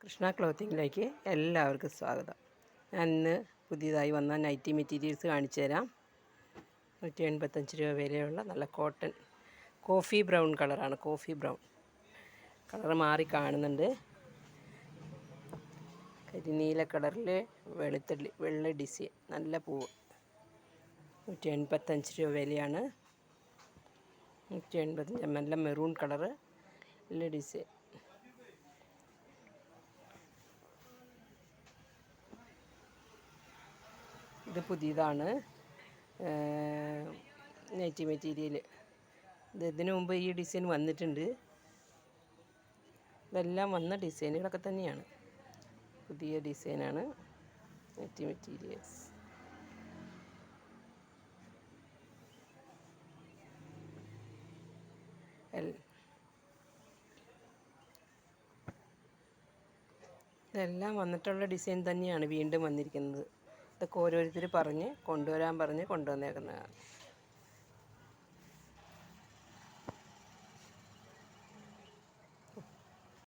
കൃഷ്ണ ക്ലോത്തിങ്ങിലേക്ക് എല്ലാവർക്കും സ്വാഗതം. ഞാൻ ഇന്ന് പുതിയതായി വന്ന നൈറ്റി മെറ്റീരിയൽസ് കാണിച്ചു തരാം. 185 രൂപ വിലയുള്ള നല്ല കോട്ടൺ കോഫി ബ്രൗൺ കളറാണ്. കോഫി ബ്രൗൺ കളർ മാറി കാണുന്നുണ്ട്. കരിനീല കളറിൽ വെള്ള ഡിസൈൻ, നല്ല പൂവ്. 185 രൂപ വിലയാണ്. 185. നല്ല മെറൂൺ കളറ്, നല്ല ഡിസൈൻ. ഇത് പുതിയതാണ് നൈറ്റി മെറ്റീരിയൽ. ഇതിനു മുമ്പ് ഈ ഡിസൈൻ വന്നിട്ടുണ്ട്. ഇതെല്ലാം വന്ന ഡിസൈനുകളൊക്കെ തന്നെയാണ്. പുതിയ ഡിസൈനാണ് നൈറ്റി മെറ്റീരിയൽസ്. ഇതെല്ലാം വന്നിട്ടുള്ള ഡിസൈൻ തന്നെയാണ് വീണ്ടും വന്നിരിക്കുന്നത്. ഇതൊക്കെ ഓരോരുത്തർ പറഞ്ഞ് കൊണ്ടുവരാൻ പറഞ്ഞ് കൊണ്ടുവന്നേക്കുന്നതാണ്.